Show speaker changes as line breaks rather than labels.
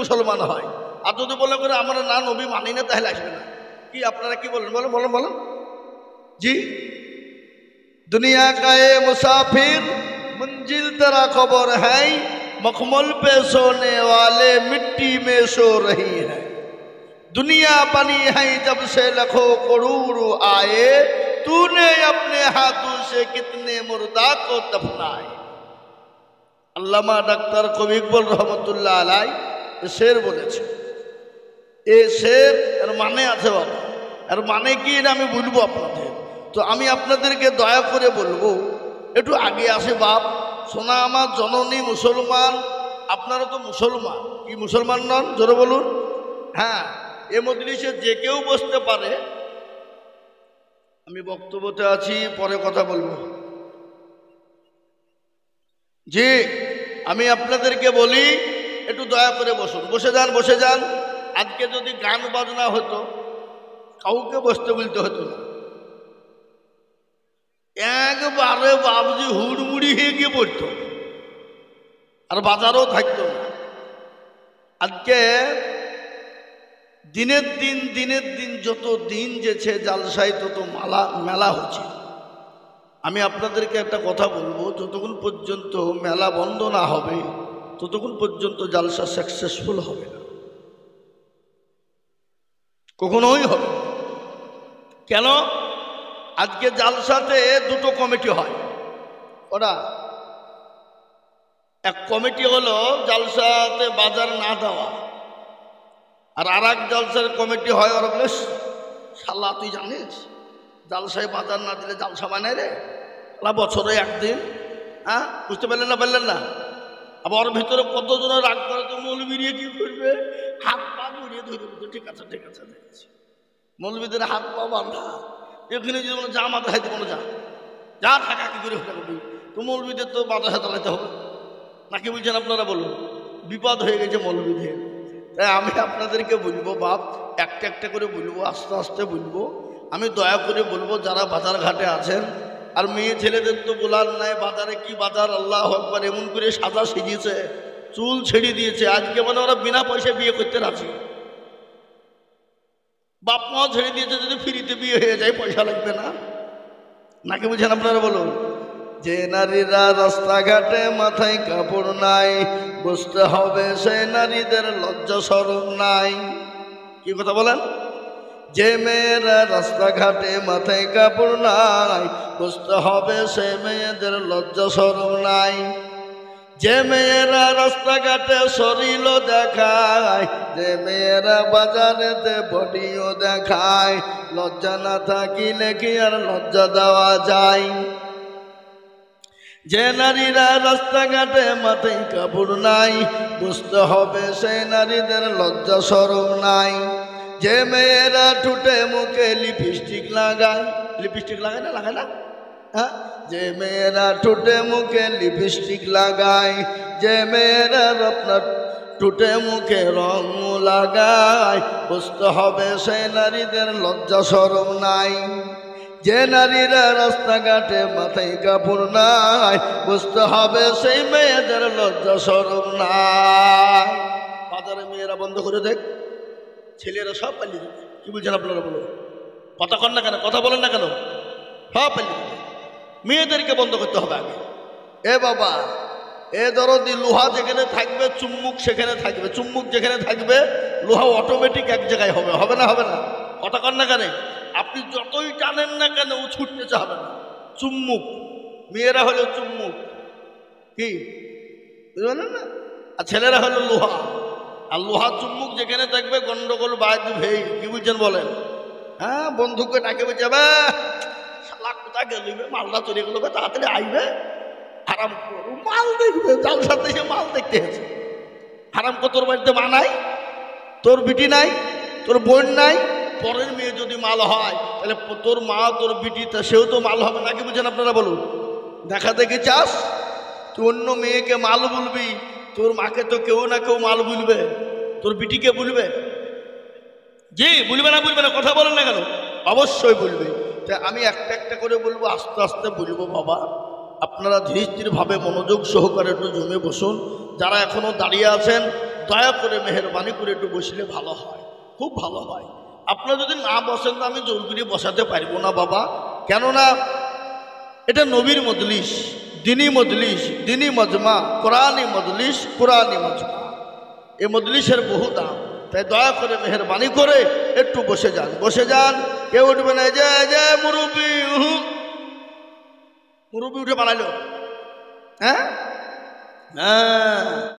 মুসলমান হয়। আর যদি বলে করে আমরা না নবী মানি না তাহলে আসবে না। কি আপনারা কি বলেন? বলেন বলেন বলেন। জি, दुनिया का ये मुसाफिर मंजिल तेरा खबर है, मखमल पे सोने वाले मिट्टी में सो रही है। दुनिया बनी है जब से लाखों करोड़ आए, तूने अपने हाथों से कितने मुर्दा को दफनाए। अल्लामा डॉक्टर कवि इकबाल रहमतुल्लाह अलैह शेर বলেছে। এই শের এর মানে আছে বাবা, এর মানে কি এটা আমি বলবো আপনাদের। তো আমি আপনাদেরকে দয়া করে বলবো একটু আগে আসে বাপ। সোনা আমার জননী মুসলমান, আপনারা তো মুসলমান, কি মুসলমান নন? জোরে বলুন। হ্যাঁ, এ মজলিসে যে কেউ বসতে পারে। আমি বক্তব্যতে আছি, পরে কথা বলবো। জি, আমি আপনাদেরকে বলি একটু দয়া করে বসুন, বসে যান বসে যান। আজকে যদি গান বাজনা হতো কাউকে বসতে বলতে হতো না, একবারে বাবজি হুড়মুড়ি হয়ে গিয়ে পড়তো, আর বাজারও থাকতো না। আজকে দিনের দিন যত দিন যেছে জালসায় তত মেলা হচ্ছে। আমি আপনাদেরকে একটা কথা বলবো, যতক্ষণ পর্যন্ত মেলা বন্ধ না হবে ততক্ষণ পর্যন্ত জালসা সাকসেসফুল হবে না, কখনোই হবে। কেন? আজকে জালসাতে দুটো কমিটি হয়। ওরা এক কমিটি হলো জালসাতে বাজার না দেওয়া, আর এক জালসার কমিটি হয় ওরা বলে শালা তুই জানিস জালসায় বাজার না দিলে জালসা বানায় রে, বছরে একদিন। হ্যাঁ, বুঝতে পারলেন না? আবার ওর ভিতরে কতজনের রাগ করে, তো মৌলবীরিয়ে কি করবে, হাত পা জড়িয়ে ধরে বলতো ঠিক আছে দেখেছি। মৌলবীদের হাত পা বাঁধা, এখানে যদি বলো যা মাথা খাইতে বলো যা থাকা কি করে করবি, তো মৌলবীদের তো মাথা চালাতে হবে নাকি? বলছেন আপনারা? বলুন, বিপদ হয়ে গেছে মৌলবীদের। তাই আমি আপনাদেরকে বলবো বাপ, একটা একটা করে বলবো, আস্তে আস্তে বলবো। আমি দয়া করে বলবো যারা বাজার ঘাটে আছেন, আর মেয়ে ছেলেদের তো বলার নাই, বাজারে কি বাজার, আল্লাহ আকবার, এমন করে সাজা সেজিয়েছে, চুল ছেড়ে দিয়েছে। আজকে মানে ওরা বিনা পয়সায় বিয়ে করতে রাজি, বাপ মাও ছেড়ে দিয়েছে, যদি ফ্রিতে বিয়ে হয়ে যায় পয়সা লাগবে না নাকি? বুঝেন আপনারা? বলুন। যে নারীরা রাস্তাঘাটে মাথায় কাপড় নাই, বুঝতে হবে সেই নারীদের লজ্জা শরম নাই। কি কথা বলেন? যে মেয়েরা রাস্তাঘাটে মাথায় কাপড় নাই, বুঝতে হবে সে মেয়েদের লজ্জা শরম নাই। যে মেয়েরা রাস্তাঘাটে শরীর দেখায়, যে মেয়েরা বাজারেতে বডিও দেখায়, লজ্জা না থাকিলে কি আর লজ্জা দেওয়া যায়? যে নারীরা রাস্তাঘাটে মাথায় কাপড় নাই, বুঝতে হবে সেই নারীদের লজ্জা শরম নাই। যে মেয়েরা ঠোঁটে মুখে লিপস্টিক লাগায়, লিপস্টিক লাগায় না, লাগায় না? হ্যাঁ, যে মেয়েরা ঠোঁটে মুখে লিপস্টিক লাগায়, যে মেয়েরা আপনার ঠোঁটে মুখে রং লাগায়, বুঝতে হবে সেই নারীদের লজ্জা শরম নাই। যে নারীরা রাস্তাঘাটে মাথায় কাপড় নাই, বুঝতে হবে সেই মেয়েদের লজ্জা শরম নাই। বাজারে মেয়েরা বন্ধ করে দেখ, ছেলেরা সব পালিয়ে যাবে। কি বলছেন আপনারা? বলুন, কথা কন না কেন, কথা বলেন না কেন? সব পালিয়ে যাবে। মেয়েদেরকে বন্ধ করতে হবে আগে। এ বাবা, এ দরদি, লোহা যেখানে থাকবে চুম্বুক সেখানে থাকবে, চুম্বুক যেখানে থাকবে লোহা অটোমেটিক এক জায়গায় হবে, হবে না? হবে না? কথা কন না কেন? আপনি যতই টানেন না কেন ও ছুটতে চাবে না। চুম্বুক, মেয়েরা হলো চুম্বুক, কি বুঝলেন না? আর ছেলেরা হলো লোহা। আর লোহা চুম্বুক যেখানে থাকবে গন্ডগোল বাদ ভেই। কি বুঝছেন বলেন? হ্যাঁ, বন্ধুকে ডাকে বেচাবে, শালা কোথায় গেলিবে, মালটা চলে গেল, তাড়াতাড়ি আইবে, হারাম মাল দেখবে। জালসার দেশে মাল দেখতে আছে। হারাম কো তোর বাড়িতে মা নাই, তোর বিটি নাই, তোর বোন নাই, পরের মেয়ে যদি মাল হয় তাহলে তোর মা তোর বিটি তা সেও তো মাল হবে নাকি? বুঝেন আপনারা? বলুন, দেখা দেখি চাস তুই অন্য মেয়েকে মাল বলবি, তোর মাকে তো কেউ না কেউ মাল বলবে, তোর বিটিকে বলবে। জি, বলবে না? বলবে না? কথা বলেন না কেন? অবশ্যই বলবে। তাই আমি একটা একটা করে বলবো, আস্তে আস্তে বলবো। বাবা, আপনারা ধীরে ধীরে ভাবে মনোযোগ সহকারে একটু জমে বসুন। যারা এখনো দাঁড়িয়ে আছেন দয়া করে মেহেরবানি করে একটু বসলে ভালো হয়, খুব ভালো হয়। আপনারা যদি না বসেন তো আমি জোর করে বসাতে পারবো না বাবা, কেননা এটা নবীর মজলিস, দিনী মজমা, কোরআনী মজলিস, কোরআনী মজমা। এই মজলিসের বহু দাম, তাই দয়া করে মেহেরবানি করে একটু বসে যান, কেউ উঠবে না। যে মুরব্বি, মুরব্বি উঠে পালাইলো, হ্যাঁ।